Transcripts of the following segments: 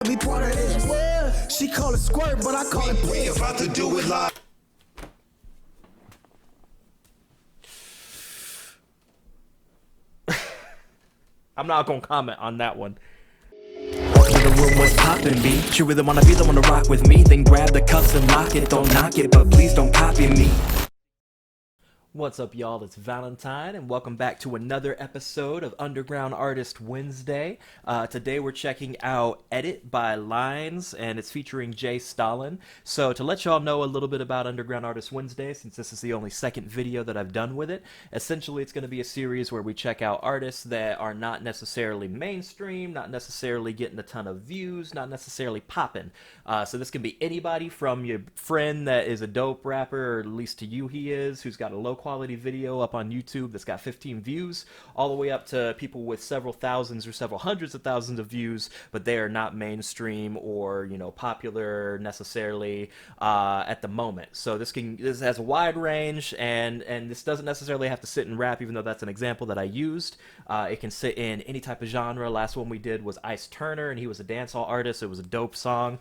Be part of this world. She call it squirt, but I call it We about to do it live. I'm not gonna comment on that one. The room was poppin', B. You really wanna be the one to rock with me? Then grab the cuffs and lock it. Don't knock it, but please don't copy me. What's up, y'all? It's Valentyne, and welcome back to another episode of Underground Artist Wednesday. Today we're checking out Edit by Linez, and it's featuring Stalin. So to let y'all know a little bit about Underground Artist Wednesday, since this is the only second video that I've done with it, essentially it's going to be a series where we check out artists that are not necessarily mainstream, not necessarily getting a ton of views, not necessarily popping. So this can be anybody from your friend that is a dope rapper, or at least to you he is, who's got a low quality video up on YouTube that's got 15 views, all the way up to people with several thousands or several hundreds of thousands of views, but they are not mainstream or, you know, popular necessarily at the moment. So this has a wide range, and this doesn't necessarily have to sit in rap, even though that's an example that I used. It can sit in any type of genre. Last one we did was Ice Turner, and he was a dancehall artist. It was a dope song.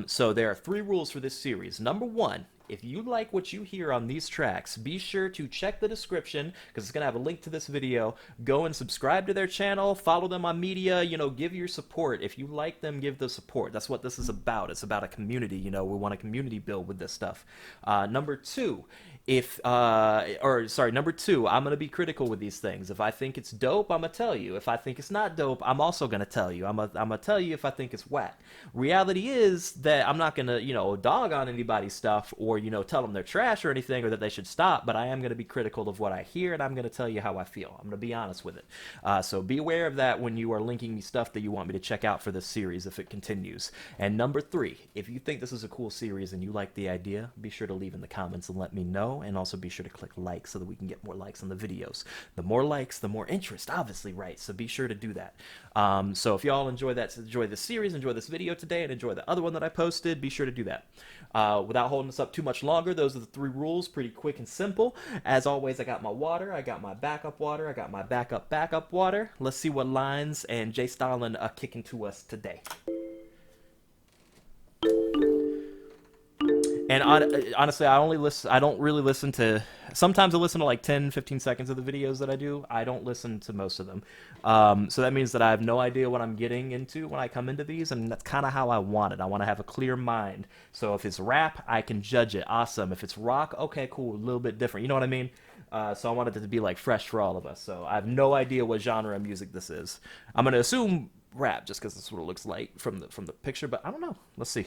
So there are 3 rules for this series. Number 1, if you like what you hear on these tracks, be sure to check the description, because it's going to have a link to this video. Go and subscribe to their channel, follow them on media, you know, give your support. If you like them, give the support. That's what this is about. It's about a community, you know, we want a community build with this stuff. Number 2, number 2, I'm going to be critical with these things. If I think it's dope, I'm going to tell you. If I think it's not dope, I'm also going to tell you. I'm going to tell you if I think it's whack. Reality is that I'm not going to, you know, dog on anybody's stuff or, you know, tell them they're trash or anything or that they should stop, but I am going to be critical of what I hear, and I'm going to tell you how I feel. I'm going to be honest with it. So be aware of that when you are linking me stuff that you want me to check out for this series if it continues. And number 3, if you think this is a cool series and you like the idea, be sure to leave in the comments and let me know, and also be sure to click like so that we can get more likes on the videos. The more likes, the more interest, obviously, right? So be sure to do that. So if y'all enjoy this series, enjoy this video today, and enjoy the other one that I posted, be sure to do that. Without holding us up too much longer, those are the 3 rules, pretty quick and simple. As always, I got my water, I got my backup water, I got my backup water. Let's see what Linez and Stalin are kicking to us today. And honestly, I don't really listen to, sometimes I listen to like 10-15 seconds of the videos that I do. I don't listen to most of them. So that means that I have no idea what I'm getting into when I come into these, and that's kind of how I want it. I want to have a clear mind. So if it's rap, I can judge it. Awesome. If it's rock, okay, cool, a little bit different. You know what I mean? So I wanted it to be like fresh for all of us. So I have no idea what genre of music this is. I'm going to assume rap just because that's what it looks like from the picture, but I don't know. Let's see.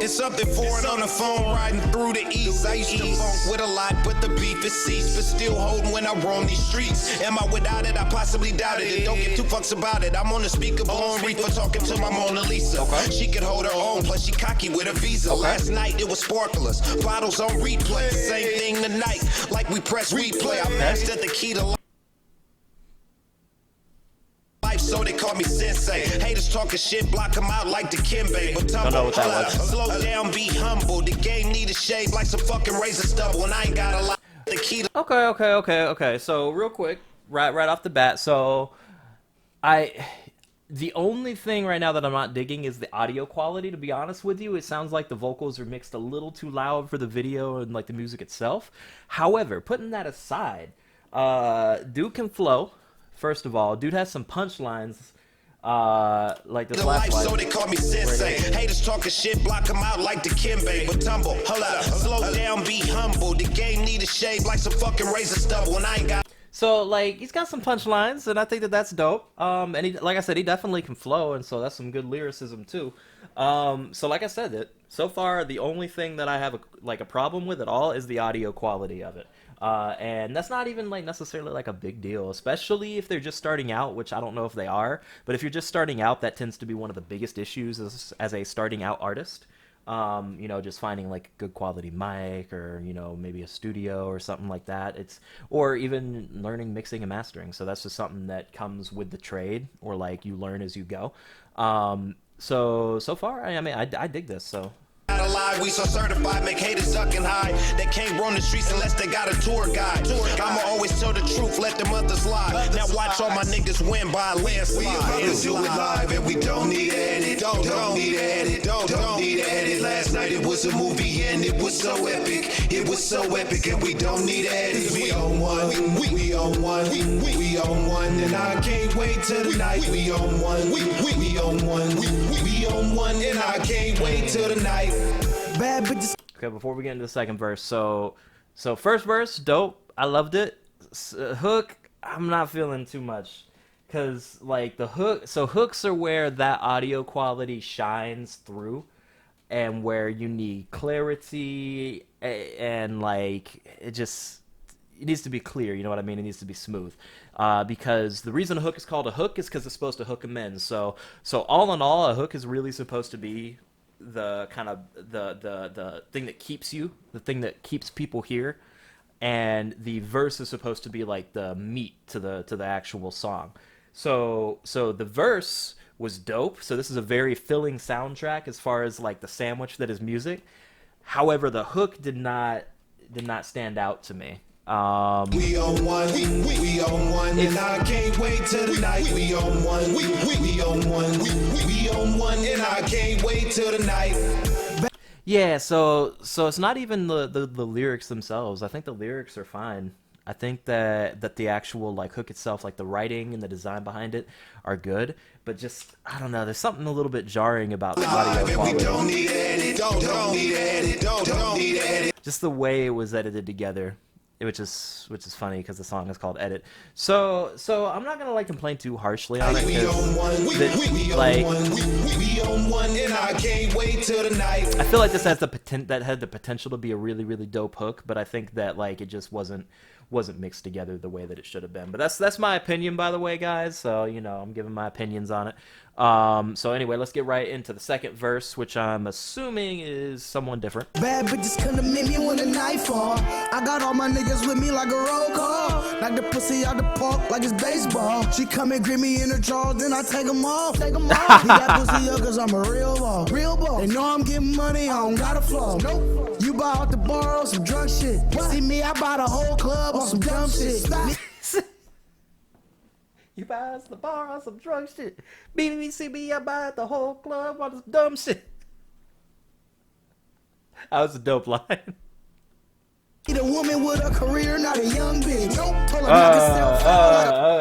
It's something foreign on the phone, riding through the east. I used to funk with a lot, but the beef is ceased. But still holding when I roam these streets. Am I without it? I possibly doubted it. Don't get too fucks about it. I'm on the speaker, blowing reefer, talking to my Mona Lisa. Okay. She could hold her own, plus she cocky with a visa. Okay. Last night it was sparklers, bottles on replay. Same thing tonight, like we press replay. I mastered the key to life. So they call me sensei. Haters talking shit, block them out like the Kimbe. But don't know what that was. Slow down, be humble. The game need a shave like some fucking razor stubble, and I ain't got a lot. The key to Okay. So real quick, right off the bat. So the only thing right now that I'm not digging is the audio quality, to be honest with you. It sounds like the vocals are mixed a little too loud for the video and like the music itself. However, putting that aside, dude can flow. First of all, dude has some punchlines, like this last one. So they call me sensei. Haters talking shit, block them out like the Kimbe. But tumble, hold up, slow down, be humble. The game need a shave like some fucking razor stubble, and I ain't got. So like he's got some punchlines, and I think that that's dope. And he, like I said, he definitely can flow, and so that's some good lyricism too. So like I said, that so far the only thing that I have a problem with at all is the audio quality of it. And that's not even like necessarily like a big deal, especially if they're just starting out, which I don't know if they are, but if you're just starting out, that tends to be one of the biggest issues as a starting out artist. You know, just finding like a good quality mic, or, you know, maybe a studio or something like that. Or even learning mixing and mastering. So that's just something that comes with the trade, or like you learn as you go. So far, I mean, I dig this, so. not alive. We so certified, make haters duck and hide. They can't roam the streets unless they got a tour guide. I'ma always tell the truth, let them others lie. Now watch all my niggas win by a landslide. We about to do it live and we don't need edit. Don't need edit. Don't need edit. Last night it was a movie and it was so epic. It was so epic and we don't need edit. We on one. We on one. We on one. And I can't wait till the night. We on one. We on one. We on one. And I can't wait till the night. Bad bitches. Okay, before we get into the second verse, so first verse, dope. I loved it. Hook, I'm not feeling too much. Because, like, the hook... So hooks are where that audio quality shines through. And where you need clarity. And, like, it needs to be clear, you know what I mean? It needs to be smooth. Because the reason a hook is called a hook is because it's supposed to hook them in. So all in all, a hook is really supposed to be the kind of the thing that keeps you, the thing that keeps people here. And the verse is supposed to be like the meat to the actual song. So the verse was dope. So this is a very filling soundtrack as far as like the sandwich that is music. However, the hook did not stand out to me. We on one, we on one, and I can't wait till the night. We on one, we on one, we on one, and I can't wait till the night. Yeah, so it's not even the lyrics themselves. I think the lyrics are fine. I think that the actual like hook itself, like the writing and the design behind it, are good. But just I don't know, there's something a little bit jarring about the audio quality. Don't need edit, don't need edit, don't need edit. Just the way it was edited together. Which is funny because the song is called "Edit." So I'm not gonna like complain too harshly on it. We on one, we on one, and I can't wait till the night. I feel like this has had the potential to be a really really dope hook, but I think that like it just wasn't mixed together the way that it should have been. But that's my opinion, by the way, guys. So you know I'm giving my opinions on it. So anyway, let's get right into the second verse, which I'm assuming is someone different. Bad bitches come to meet me when the night fall. I got all my niggas with me like a roll call. Like the pussy out the park like it's baseball. She come and grip me in her jaws, then I take them off. He got pussy up cause I'm a real ball. They know I'm getting money, I don't got a flaw. Nope. You buy out the bar on some drunk shit. See me, I buy the whole club on some dumb shit. You buy us the bar on some drunk shit. BBC, I buy the whole club on this dumb shit. That was a dope line. Need a woman with a career, not a young bitch.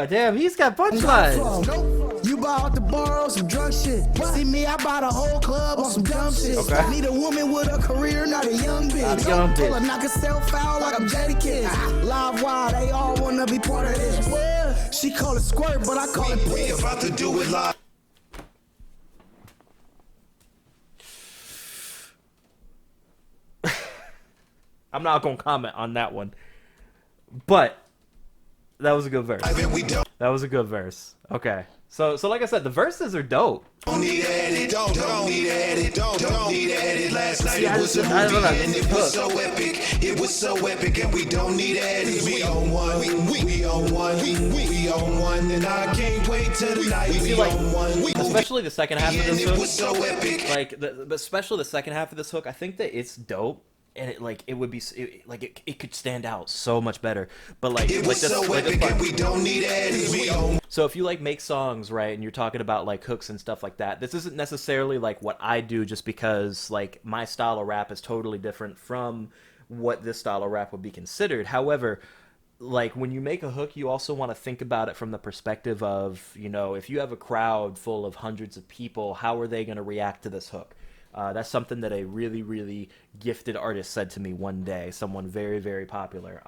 Damn, he's got punchlines. Nope. You buy out the bar on some drunk shit. See me, I buy the whole club on some dumb shit. Okay. Need a woman with a career, not a young bitch. Not a young bitch. Pull a knock herself out like I'm Jada Kids. Live wild, they all wanna be part of this. Well, she call it squirt, but I call it We piss. about to do it live. I'm not gonna comment on that one, but that was a good verse. That was a good verse. Okay, so like I said, the verses are dope. Don't need edit, don't need edit, don't need edit. Last night See, it was a I don't know, movie and it was so epic. It was so epic and we don't need edit. We on one, we on one, we on one, and I can't wait till the night. We like, on one, especially the second half of this it hook. was so epic. Like, but especially the second half of this hook, I think that it's dope. And it could stand out so much better. But like, It was this, so like this epic part. and we don't need edits. We on So if you like make songs, right, and you're talking about like hooks and stuff like that, this isn't necessarily like what I do just because like my style of rap is totally different from what this style of rap would be considered. However, like when you make a hook, you also want to think about it from the perspective of, you know, if you have a crowd full of hundreds of people, how are they going to react to this hook? That's something that a really, really gifted artist said to me one day, someone very, very popular.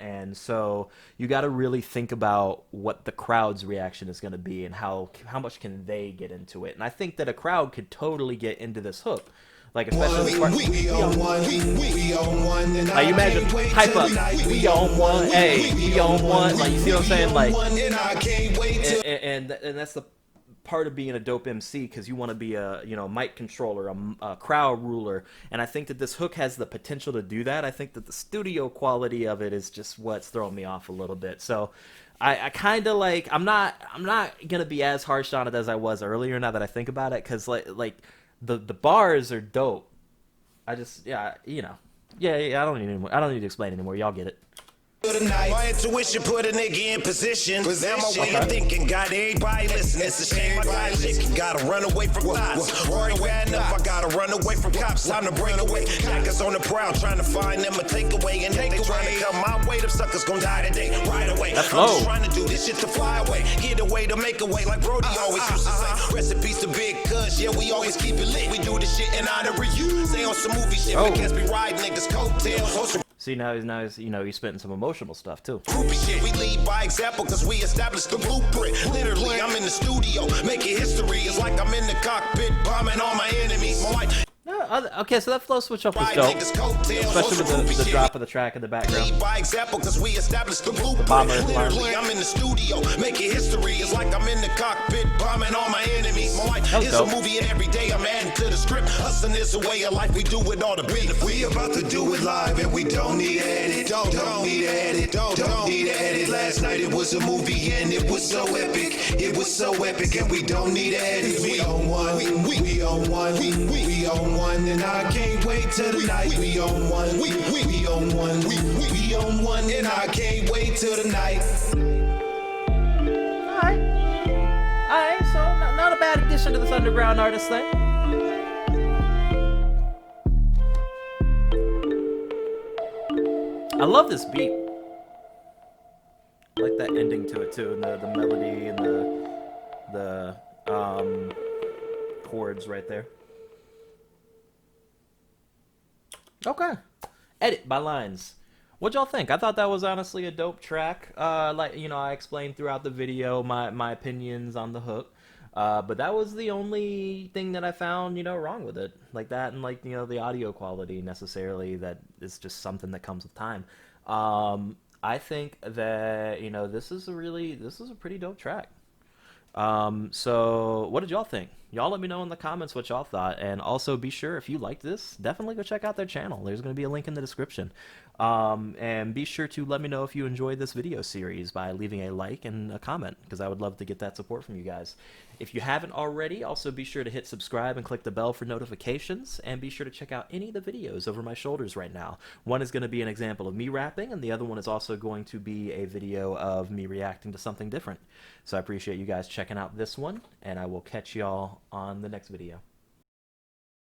And so you got to really think about what the crowd's reaction is going to be and how much can they get into it. And I think that a crowd could totally get into this hook. Like, especially the part, we on one, we on one, and like, you imagine, hype up, we on one, hey, we on one, like, you see what I'm saying? Like, and that's the part of being a dope MC, because you want to be a, you know, mic controller, a crowd ruler, and I think that this hook has the potential to do that. I think that the studio quality of it is just what's throwing me off a little bit. So I kind of like, I'm not gonna be as harsh on it as I was earlier now that I think about it, because like the bars are dope, yeah, you know, yeah. I don't need to explain anymore. Y'all get it. Tonight. My intuition put a nigga in position. Now my way of thinking got everybody listening. It's a shame I got chicken. Gotta run away from thoughts. Worry bad enough, I gotta run away from cops. Time to break away. Jackers on the prowl, trying to find them a takeaway. And if they trying to come my way, them suckers gon' die today. Right away. I'm just trying to do this shit to fly away. Get away to make away, like Brody always used to say. Rest in peace to Big Cuz, yeah, we always keep it lit. We do this shit in honor of you. Stay on some movie shit, we can't be riding niggas' coattails. See, now he's you know, he's spitting some emotional stuff too. Shit, we lead by example cause we established the blueprint. Literally, I'm in the studio making history. It's like I'm in the cockpit bombing all my enemies. My wife. Okay, so that flow switch up was dope, especially with the drop of the track in the background. By example, cause we established the blueprint. Literally, I'm in the studio making history. It's like I'm in the cockpit bombing all my enemies. My life is a movie, and every day I'm adding to the script. Hustling is a way of life we do with all the beat. We about to do it live, and we don't need edit. Don't need edit. Don't need edit. Last night it was a movie, and it was so epic. It was so epic, and we don't need edit. We on one. We on one. We on one. And I can't wait till the night. We on one. We on one. We on one. And I can't wait till the night. Alright, so not a bad addition to this underground artist thing. I love this beat. I like that ending to it too, and the melody and the chords right there. Okay. Edit by Linez. What'd y'all think? I thought that was honestly a dope track. Like, you know, I explained throughout the video my opinions on the hook. But that was the only thing that I found, you know, wrong with it. Like that and, like, you know, the audio quality necessarily, that is just something that comes with time. I think that, you know, this is a pretty dope track. So what did y'all think? Y'all let me know in the comments what y'all thought, and also be sure, if you like this, definitely go check out their channel. There's going to be a link in the description. And be sure to let me know if you enjoyed this video series by leaving a like and a comment, because I would love to get that support from you guys. If you haven't already, also be sure to hit subscribe and click the bell for notifications, and be sure to check out any of the videos over my shoulders right now. One is going to be an example of me rapping, and the other one is also going to be a video of me reacting to something different. So I appreciate you guys checking out this one, and I will catch y'all on the next video.